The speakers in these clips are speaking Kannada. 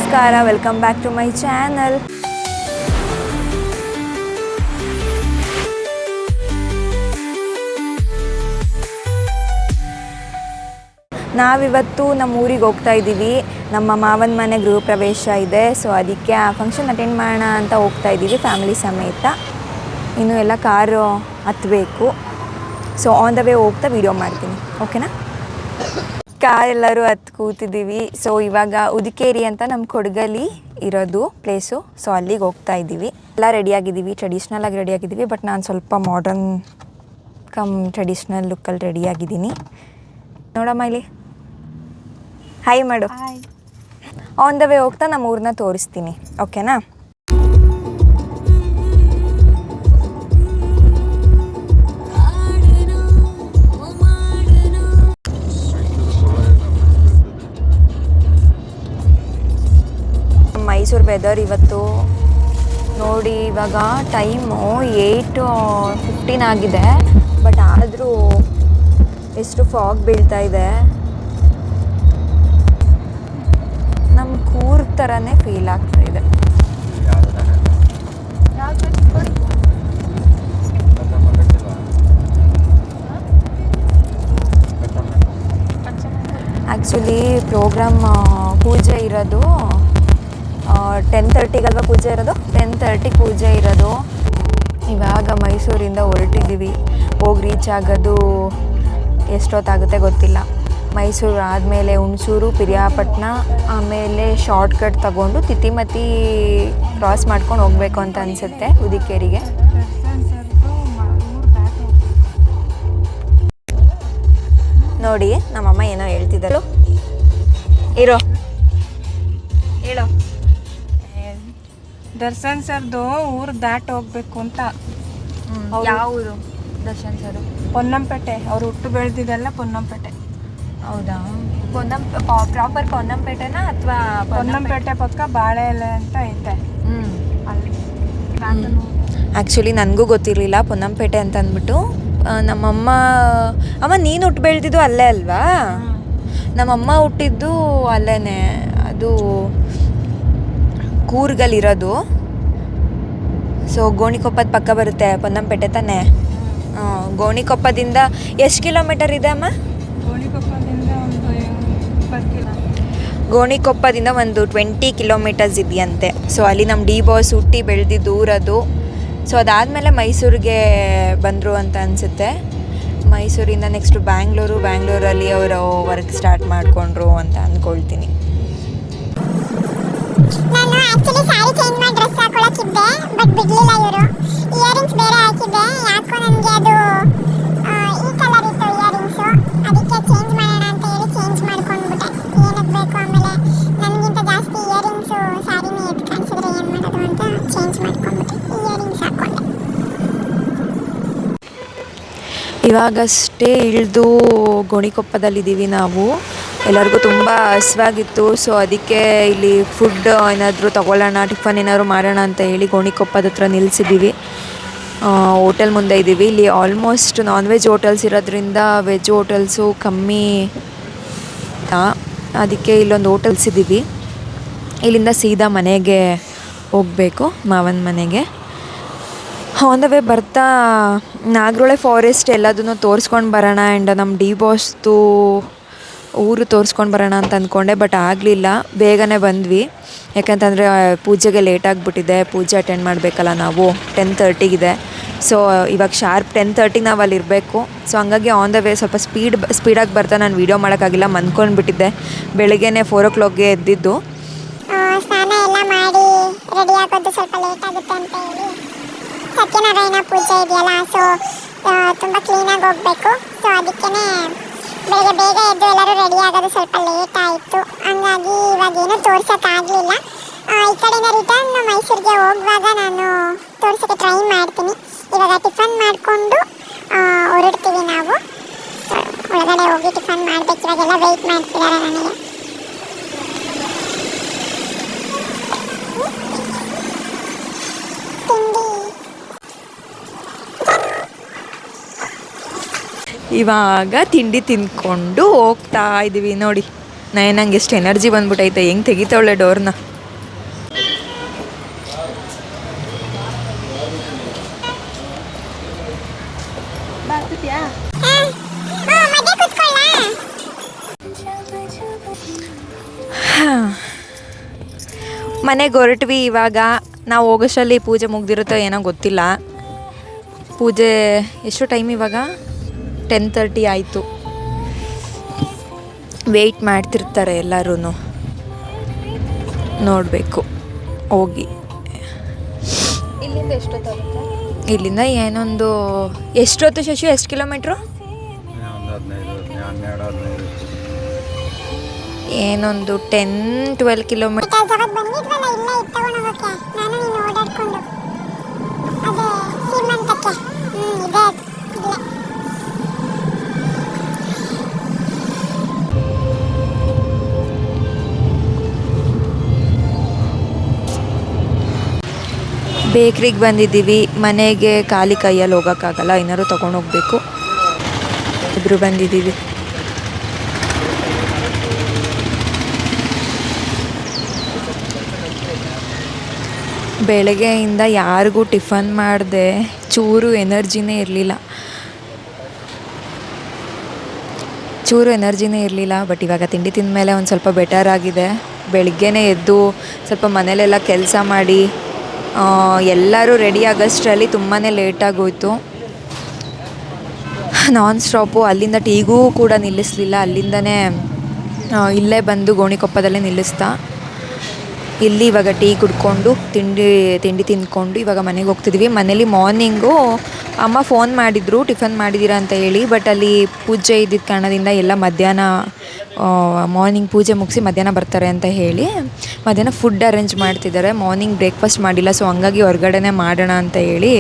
ನಮಸ್ಕಾರ, welcome back to my channel. ನಾವಿವತ್ತು ನಮ್ಮ ಊರಿಗೆ ಹೋಗ್ತಾ ಇದ್ದೀವಿ. ನಮ್ಮ ಮಾವನ ಮನೆ ಗೃಹ ಪ್ರವೇಶ ಇದೆ, ಸೊ ಅದಕ್ಕೆ ಆ ಫಂಕ್ಷನ್ ಅಟೆಂಡ್ ಮಾಡೋಣ ಅಂತ ಹೋಗ್ತಾ ಇದ್ದೀವಿ ಫ್ಯಾಮಿಲಿ ಸಮೇತ. ಇನ್ನು ಎಲ್ಲ ಕಾರು ಹತ್ತಬೇಕು. ಸೊ ಆನ್ ದ ವೇ ಹೋಗ್ತಾ ವೀಡಿಯೋ ಮಾಡ್ತೀನಿ, ಓಕೆನಾ? ಕಾರ್ ಎಲ್ಲರೂ ಹತ್ತು ಕೂತಿದ್ದೀವಿ. ಸೊ ಇವಾಗ ಉದಿಕೇರಿ ಅಂತ ನಮ್ಮ ಕೊಡಗಲ್ಲಿ ಇರೋದು ಪ್ಲೇಸು. ಸೊ ಅಲ್ಲಿಗೆ ಹೋಗ್ತಾ ಇದ್ದೀವಿ. ಎಲ್ಲ ರೆಡಿಯಾಗಿದ್ದೀವಿ, ಟ್ರೆಡಿಷ್ನಲಾಗಿ ರೆಡಿಯಾಗಿದ್ದೀವಿ. ಬಟ್ ನಾನು ಸ್ವಲ್ಪ ಮಾಡರ್ನ್ ಟ್ರೆಡಿಷ್ನಲ್ ಲುಕ್ಕಲ್ಲಿ ರೆಡಿಯಾಗಿದ್ದೀನಿ. ನೋಡಮ್ಮ ಇಲ್ಲಿ ಹಾಯ್ ಮಾಡು. ಆನ್ ದ ವೇ ಹೋಗ್ತಾ ನಮ್ಮ ಊರನ್ನ ತೋರಿಸ್ತೀನಿ, ಓಕೆನಾ? ಮೈಸೂರು ವೆದರ್ ಇವತ್ತು ನೋಡಿ, ಇವಾಗ ಟೈಮು 8:15 ಆಗಿದೆ. ಬಟ್ ಆದರೂ ಎಷ್ಟು ಫಾಗ್ ಬೀಳ್ತಾ ಇದೆ. ನಮ್ಮ ಕೂರ್ಗ್ ಥರನೇ ಫೀಲ್ ಆಗ್ತಾ ಇದೆ. ಆ್ಯಕ್ಚುಲಿ ಪ್ರೋಗ್ರಾಮ್ ಪೂಜೆ ಇರೋದು 10:30 ಅಲ್ವಾ ಪೂಜೆ ಇರೋದು? 10:30 ಪೂಜೆ ಇರೋದು. ಇವಾಗ ಮೈಸೂರಿಂದ ಹೊರಟಿದ್ದೀವಿ. ಹೋಗಿ ರೀಚ್ ಆಗೋದು ಎಷ್ಟೊತ್ತಾಗುತ್ತೆ ಗೊತ್ತಿಲ್ಲ. ಮೈಸೂರು ಆದಮೇಲೆ ಹುಣಸೂರು, ಪಿರಿಯಾಪಟ್ಟಣ, ಆಮೇಲೆ ಶಾರ್ಟ್ಕಟ್ ತಗೊಂಡು ತಿತಿಮತಿ ಕ್ರಾಸ್ ಮಾಡ್ಕೊಂಡು ಹೋಗಬೇಕು ಅಂತ ಅನಿಸುತ್ತೆ ಉದಿಕೇರಿಗೆ. ನೋಡಿ ನಮ್ಮಮ್ಮ ಏನೋ ಹೇಳ್ತಿದ್ದರು. ಇರೋ ಹೇಳೋ. ದರ್ಶನ್ ಸರ್ದು ಊರು ದಾಟಿ ಹೋಗ್ಬೇಕು ಅಂತ. ಯಾವ ಊರು ದರ್ಶನ್ ಸರ್? ಪೊನ್ನಂಪೇಟೆ. ಅವ್ರು ಹುಟ್ಟು ಬೆಳೆದಿದ್ದೆಲ್ಲ ಪೊನ್ನಂಪೇಟೆ. ಹೌದಾ? ಪ್ರಾಪರ್ ಪೊನ್ನಂಪೇಟೆನಾ ಅಥವಾ ಪೊನ್ನಂಪೇಟೆ ಪಕ್ಕ ಬಾಳೆ ಎಲೆ ಅಂತ ಐತೆ ಅಲ್ಲಿ. ಆ್ಯಕ್ಚುಲಿ ನನಗೂ ಗೊತ್ತಿರಲಿಲ್ಲ ಪೊನ್ನಂಪೇಟೆ ಅಂತ ಅಂದ್ಬಿಟ್ಟು. ನಮ್ಮಮ್ಮ ನೀನು ಹುಟ್ಟು ಬೆಳೆದಿದ್ದು ಅಲ್ಲೇ ಅಲ್ವಾ? ನಮ್ಮಮ್ಮ ಹುಟ್ಟಿದ್ದು ಅಲ್ಲೇ, ಅದು ಕೂರ್ಗಲ್ಲಿರೋದು. ಸೊ ಗೋಣಿಕೊಪ್ಪದ ಪಕ್ಕ ಬರುತ್ತೆ ಪೊನ್ನಂಪೇಟೆ ತಾನೇ? ಗೋಣಿಕೊಪ್ಪದಿಂದ ಎಷ್ಟು ಕಿಲೋಮೀಟರ್ ಇದೆ ಅಮ್ಮ? ಗೋಣಿಕೊಪ್ಪದಿಂದ ಒಂದು 20 ಕಿಲೋಮೀಟರ್ಸ್ ಇದೆಯಂತೆ. ಸೊ ಅಲ್ಲಿ ನಮ್ಮ ಡಿ ಬಾಸ್ ಹುಟ್ಟಿ ಬೆಳೆದಿದ್ದು ಊರದು. ಸೊ ಅದಾದಮೇಲೆ ಮೈಸೂರಿಗೆ ಬಂದರು ಅಂತ ಅನಿಸುತ್ತೆ. ಮೈಸೂರಿಂದ ನೆಕ್ಸ್ಟು ಬ್ಯಾಂಗ್ಳೂರಲ್ಲಿ ಅವರು ವರ್ಕ್ ಸ್ಟಾರ್ಟ್ ಮಾಡಿಕೊಂಡ್ರು ಅಂತ ಅಂದ್ಕೊಳ್ತೀನಿ. ನಾನು ಆಕ್ಚುಲಿ ಸಾರಿ ಚೇಂಜ್ ಮಾಡಿ ಡ್ರೆಸ್ ಹಾಕೊಳ್ಳೋಕಿದ್ದೆ, ಬಟ್ ಬಿಡಲಿಲ್ಲ ಇವರು. ಇಯರಿಂಗ್ಸ್ ಬೇರೆ ಹಾಕಿದ್ದೆ, ಯಾಕೋ ನನಗೆ ಅದು ಈ ಕಲರ್ ಇತ್ತು ಇಯರಿಂಗ್ಸು. ಅದಕ್ಕೆ ಚೇಂಜ್ ಮಾಡೋಣ ಅಂತ ಹೇಳಿ ಚೇಂಜ್ ಮಾಡ್ಕೊಂಡ್ಬಿಟ್ಟೆ. ಏನಕ್ಕೆ ಬೇಕು, ಆಮೇಲೆ ನನಗಿಂತ ಜಾಸ್ತಿ ಇಯರಿಂಗ್ಸು ಸಾರಿನೇ ಎದ್ದು ಕಾಣಿಸಿದ್ರೆ ಏನು ಮಾಡೋದು ಅಂತ ಚೇಂಜ್ ಮಾಡ್ಕೊಂಡ್ಬಿಟ್ಟೆ, ಇಯರಿಂಗ್ಸ್ ಹಾಕ್ಕೊಂಡೆ. ಇವಾಗಷ್ಟೇ ಇಳಿದು ಗೋಣಿಕೊಪ್ಪದಲ್ಲಿದ್ದೀವಿ ನಾವು. ಎಲ್ಲರಿಗೂ ತುಂಬ ಹಸಿವಾಗಿತ್ತು. ಸೊ ಅದಕ್ಕೆ ಇಲ್ಲಿ ಫುಡ್ ಏನಾದರೂ ತೊಗೊಳ್ಳೋಣ, ಟಿಫನ್ ಏನಾದರೂ ಮಾಡೋಣ ಅಂತ ಹೇಳಿ ಗೋಣಿಕೊಪ್ಪದ ಹತ್ರ ನಿಲ್ಲಿಸಿದ್ದೀವಿ. ಹೋಟೆಲ್ ಮುಂದೆ ಇದ್ದೀವಿ. ಇಲ್ಲಿ ಆಲ್ಮೋಸ್ಟ್ ನಾನ್ ವೆಜ್ ಹೋಟೆಲ್ಸ್ ಇರೋದ್ರಿಂದ ವೆಜ್ ಹೋಟೆಲ್ಸು ಕಮ್ಮಿ. ಅದಕ್ಕೆ ಇಲ್ಲೊಂದು ಹೋಟೆಲ್ಸಿದ್ದೀವಿ. ಇಲ್ಲಿಂದ ಸೀದಾ ಮನೆಗೆ ಹೋಗಬೇಕು, ಮಾವನ ಮನೆಗೆ. ಆನ್ ದ ವೇ ಬರ್ತಾ ನಾಗರಹೊಳೆ ಫಾರೆಸ್ಟ್ ಎಲ್ಲದನ್ನು ತೋರಿಸ್ಕೊಂಡು ಬರೋಣ ಆ್ಯಂಡ್ ನಮ್ಮ ಡಿ ಬಾಸ್ದು ಊರು ತೋರಿಸ್ಕೊಂಡು ಬರೋಣ ಅಂತ ಅಂದ್ಕೊಂಡೆ. ಬಟ್ ಆಗಲಿಲ್ಲ, ಬೇಗನೆ ಬಂದ್ವಿ. ಯಾಕಂತಂದರೆ ಪೂಜೆಗೆ ಲೇಟ್ ಆಗಿಬಿಟ್ಟಿದೆ. ಪೂಜೆ ಅಟೆಂಡ್ ಮಾಡಬೇಕಲ್ಲ ನಾವು. 10:30 ಸೊ ಇವಾಗ ಶಾರ್ಪ್ 10:30 ನಾವು ಅಲ್ಲಿ ಇರಬೇಕು. ಸೊ ಹಂಗಾಗಿ ಆನ್ ದ ವೇ ಸ್ವಲ್ಪ ಸ್ಪೀಡಾಗಿ ಬರ್ತಾ ನಾನು ವೀಡಿಯೋ ಮಾಡೋಕ್ಕಾಗಿಲ್ಲ, ಮನ್ಕೊಂಡ್ಬಿಟ್ಟಿದ್ದೆ. ಬೆಳಗ್ಗೆನೇ 4 o'clockಗೆ ಎದ್ದಿದ್ದು. ಸ್ನಾನ ಎಲ್ಲ ಮಾಡಿ ರೆಡಿ ಆಗೋದು ಸ್ವಲ್ಪ ಲೇಟ್ ಆಗುತ್ತೆ ಅಂತ ಹೇಳಿ, ಸತ್ಯನಾರಾಯಣ ಪೂಜೆ ಇದೆಯಲ್ಲ, ಸೊ ತುಂಬ ಕ್ಲೀನಾಗಿ ಹೋಗಬೇಕು. ಸೊ ಅದಕ್ಕೇ ಬೆಳಗ್ಗೆ ಬೇಗ ಎದ್ದು ಎಲ್ಲರೂ ರೆಡಿ ಆಗೋದು ಸ್ವಲ್ಪ ಲೇಟ್ ಆಯಿತು. ಹಂಗಾಗಿ ಇವಾಗೇನು ತೋರ್ಸೋಕ್ಕಾಗಲಿಲ್ಲ. ಈ ಕಡೆಯಿಂದ ರಿಟರ್ನ್ ಮೈಸೂರಿಗೆ ಹೋಗುವಾಗ ನಾನು ತೋರ್ಸೋಕ್ಕೆ ಟ್ರೈ ಮಾಡ್ತೀನಿ. ಇವಾಗ ಟಿಫನ್ ಮಾಡಿಕೊಂಡು ಹೊರಡ್ತೀವಿ ನಾವು. ಒಳಗಡೆ ಹೋಗಿ ಟಿಫನ್ ಮಾಡಬೇಕು. ಇವಾಗೆಲ್ಲ ವೆಯ್ಟ್ ಮಾಡ್ತಿದ್ದಾರೆ ನನಗೆ. ಇವಾಗ ತಿಂಡಿ ತಿಂದ್ಕೊಂಡು ಹೋಗ್ತಾ ಇದ್ದೀವಿ. ನೋಡಿ ನಂಗೆ ಎಷ್ಟು ಎನರ್ಜಿ ಬಂದ್ಬಿಟ್ಟೈತೆ, ಹೆಂಗೆ ತೆಗಿತಾವಳೆ ಡೋರ್ನ. ಮನೆಗೆ ಹೊರಟ್ವಿ ಇವಾಗ. ನಾವು ಹೋಗೋಷ್ಟರಲ್ಲಿ ಪೂಜೆ ಮುಗ್ದಿರುತ್ತೋ ಏನೋ ಗೊತ್ತಿಲ್ಲ. ಪೂಜೆ ಎಷ್ಟು ಟೈಮ್ ಇವಾಗ 10:30 ಆಯಿತು. ವೆಯ್ಟ್ ಮಾಡ್ತಿರ್ತಾರೆ ಎಲ್ಲರೂ, ನೋಡಬೇಕು ಹೋಗಿ. ಇಲ್ಲಿಂದ ಎಷ್ಟೊತ್ತಾಗುತ್ತೆ? ಇಲ್ಲಿಂದ ಏನೊಂದು ಎಷ್ಟೊತ್ತು ಶಶಿ, ಎಷ್ಟು ಕಿಲೋಮೀಟ್ರು? ಏನೊಂದು 10-12 ಕಿಲೋಮೀಟರ್. ಅವತ್ತು ಬಂದಿದ್ವಲ್ಲ ಇಲ್ಲೇ ಇತ್ತು ತಗೊಂಡೋಗಕ್ಕೆ, ನಾನು ನೀನು ಓಡಾಡ್ಕೊಂಡು ಅದೇ ಸೀಮಂತಕ್ಕೆ. ಇದೆ ಇಲ್ಲೇ. ಬೇಕ್ರಿಗೆ ಬಂದಿದ್ದೀವಿ. ಮನೆಗೆ ಖಾಲಿ ಕೈಯಲ್ಲಿ ಹೋಗೋಕ್ಕಾಗಲ್ಲ, ಏನಾದ್ರು ತೊಗೊಂಡೋಗ್ಬೇಕು. ಇಬ್ಬರು ಬಂದಿದ್ದೀವಿ. ಬೆಳಗ್ಗೆಯಿಂದ ಯಾರಿಗೂ ಟಿಫನ್ ಮಾಡಿದೆ, ಚೂರು ಎನರ್ಜಿನೇ ಇರಲಿಲ್ಲ. ಬಟ್ ಇವಾಗ ತಿಂಡಿ ತಿಂದ ಮೇಲೆ ಒಂದು ಸ್ವಲ್ಪ ಬೆಟರ್ ಆಗಿದೆ. ಬೆಳಗ್ಗೆನೇ ಎದ್ದು ಸ್ವಲ್ಪ ಮನೇಲೆಲ್ಲ ಕೆಲಸ ಮಾಡಿ ಎಲ್ಲರೂ ರೆಡಿ ಆಗೋಷ್ಟರಲ್ಲಿ ತುಂಬಾ ಲೇಟಾಗೋಯ್ತು. ನಾನ್ ಸ್ಟಾಪು. ಅಲ್ಲಿಂದ ಟೀಗೂ ಕೂಡ ನಿಲ್ಲಿಸಲಿಲ್ಲ. ಅಲ್ಲಿಂದನೇ ಇಲ್ಲೇ ಬಂದು ಗೋಣಿಕೊಪ್ಪದಲ್ಲೇ ನಿಲ್ಲಿಸ್ತಾ. ಇಲ್ಲಿ ಇವಾಗ ಟೀ ಕುಡ್ಕೊಂಡು ತಿಂಡಿ ತಿಂದ್ಕೊಂಡು ಇವಾಗ ಮನೆಗೆ ಹೋಗ್ತಿದ್ವಿ. ಮನೇಲಿ ಮಾರ್ನಿಂಗು ಅಮ್ಮ ಫೋನ್ ಮಾಡಿದರು ಟಿಫನ್ ಮಾಡಿದ್ದೀರಾ ಅಂತ ಹೇಳಿ. ಬಟ್ ಅಲ್ಲಿ ಪೂಜೆ ಇದ್ದಿದ್ದ ಕಾರಣದಿಂದ ಎಲ್ಲ ಮಧ್ಯಾಹ್ನ ಮಾರ್ನಿಂಗ್ ಪೂಜೆ ಮುಗಿಸಿ ಮಧ್ಯಾಹ್ನ ಬರ್ತಾರೆ ಅಂತ ಹೇಳಿ ಮಧ್ಯಾಹ್ನ ಫುಡ್ ಅರೇಂಜ್ ಮಾಡ್ತಿದ್ದಾರೆ. ಮಾರ್ನಿಂಗ್ ಬ್ರೇಕ್ಫಾಸ್ಟ್ ಮಾಡಿಲ್ಲ, ಸೊ ಹಂಗಾಗಿ ಹೊರಗಡೆನೇ ಮಾಡೋಣ ಅಂತ ಹೇಳಿ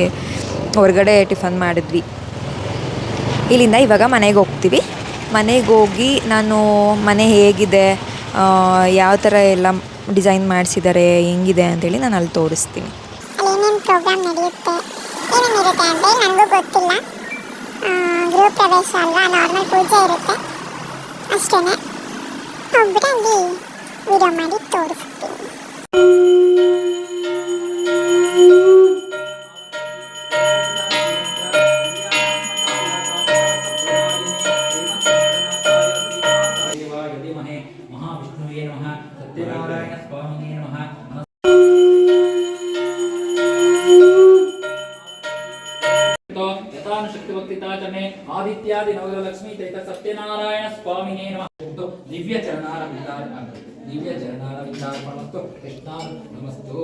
ಹೊರಗಡೆ ಟಿಫನ್ ಮಾಡಿದ್ವಿ. ಇಲ್ಲಿಂದ ಇವಾಗ ಮನೆಗೆ ಹೋಗ್ತೀವಿ. ಮನೆಗೆ ಹೋಗಿ ನಾನು ಮನೆ ಹೇಗಿದೆ, ಯಾವ ಥರ ಎಲ್ಲ ಡಿಸೈನ್ ಮಾಡಿಸಿದ್ದಾರೆ, ಹೆಂಗಿದೆ ಅಂತೇಳಿ ನಾನು ಅಲ್ಲಿ ತೋರಿಸ್ತೀನಿ. ಅಲ್ಲಿ ಏನೇನು ಪ್ರೋಗ್ರಾಮ್ ನಡೆಯುತ್ತೆ, ಏನೇನಿರುತ್ತೆ ಅಂತ ನನಗೂ ಗೊತ್ತಿಲ್ಲ. ಗೃಹ ಪ್ರವೇಶ ಅಲ್ವಾ, ನಾರ್ಮಲ್ ಪೂಜೆ ಇರುತ್ತೆ ಅಷ್ಟೇ. ಹೋಗ್ಬಿಟ್ಟು ಅಲ್ಲಿ ವಿಡಿಯೋ ಮಾಡಿ ತೋರಿಸ್ತೀನಿ. ಆದಿತ್ಯಾದಿ ನವಲಕ್ಷ್ಮೀ ಚೈತ ಸತ್ಯನಾರಾಯಣ ಸ್ವಾಮಿನೇ ನಮಃ. ದಿವ್ಯ ಚರಣಾರ ವಿಂದಾರ್ಪಣಮಸ್ತು. ಕೃಷ್ಣಾರ್ಪಣಮಸ್ತು.